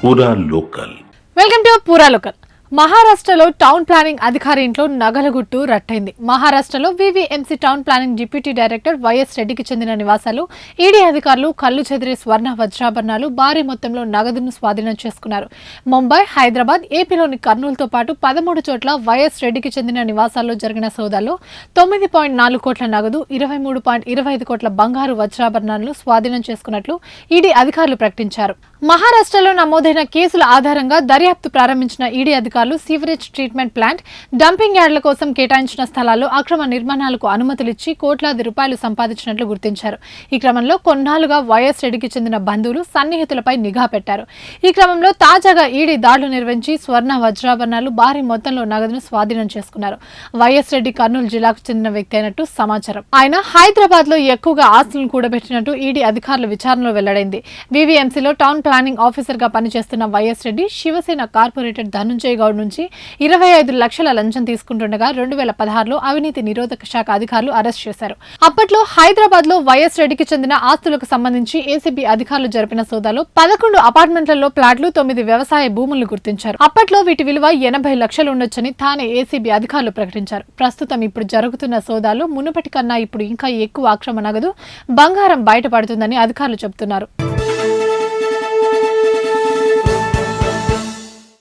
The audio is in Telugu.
పూరా లోకల్. వెల్కమ్ టు పూరా లోకల్. మహారాష్ట్రలో టౌన్ ప్లానింగ్ అధికారి ఇంట్లో నగల గుట్టు రట్టయింది. మహారాష్ట్రలో వివిఎంసీ town planning deputy director YS రెడ్డికి చెందిన నివాసాలు ఈడీ అధికారులు కళ్లు చెదిరే స్వర్ణ వజ్రాభరణాలు భారీ మొత్తంలో నగదును స్వాధీనం చేసుకున్నారు. ముంబై, హైదరాబాద్, ఏపీలోని కర్నూలుతో పాటు 13 చోట్ల వైఎస్ రెడ్డికి చెందిన నివాసాల్లో జరిగిన సోదాల్లో 9.4 కోట్ల నగదు, 23.25 కోట్ల బంగారు వజ్రాభరణాలను స్వాధీనం చేసుకున్నట్లు ఈడీ అధికారులు ప్రకటించారు. మహారాష్ట్రలో నమోదైన కేసుల ఆధారంగా దర్యాప్తు ప్రారంభించిన ఈడీ అధికారులు సీవరేజ్ ట్రీట్మెంట్ ప్లాంట్, డంపింగ్ యార్డుల కోసం కేటాయించిన స్థలాల్లో అక్రమ నిర్మాణాలకు అనుమతులిచ్చి కోట్లాది రూపాయలు సంపాదించినట్లు గుర్తించారు. ఈ క్రమంలో కొన్నాళ్లుగా వైఎస్ రెడ్డికి చెందిన బంధువులు, సన్నిహితులపై నిఘా పెట్టారు. ఈ క్రమంలో తాజాగా ఈడీ దాడులు నిర్వహించి స్వర్ణ వజ్రాభరణాలు, భారీ మొత్తంలో నగదును స్వాధీనం చేసుకున్నారు. వైఎస్ రెడ్డి కర్నూలు జిల్లాకు చెందిన వ్యక్తి అయినట్టు సమాచారం. ఆయన హైదరాబాద్ లో ఎక్కువగా ఆస్తులను కూడబెట్టినట్టు ఈడీ అధికారుల విచారణలో వెల్లడైంది. వివిఎంసీలో టౌన్ ప్లానింగ్ ఆఫీసర్ గా పనిచేస్తున్న వైఎస్ రెడ్డి శివసేన కార్పొరేటర్ ధనుంజయ్ గౌడ్ నుంచి 25 లక్షల లంచం తీసుకుంటుండగా 2016లో అవినీతి నిరోధక శాఖ అధికారులు అరెస్ట్ చేశారు. అప్పట్లో హైదరాబాద్ లో వైఎస్ రెడ్డికి చెందిన ఆస్తులకు సంబంధించి ఏసీబీ అధికారులు జరిపిన సోదాలో 11 అపార్ట్మెంట్లలో ప్లాట్లు, 9 వ్యవసాయ భూములను గుర్తించారు. అప్పట్లో వీటి విలువ 80 లక్షలు ఉండొచ్చని తానే ఏసీబీ అధికారులు ప్రకటించారు. ప్రస్తుతం ఇప్పుడు జరుగుతున్న సోదాలో మునుపటి కన్నా ఇప్పుడు ఇంకా ఎక్కువ అక్రమ నగదు, బంగారం బయటపడుతుందని అధికారులు చెబుతున్నారు.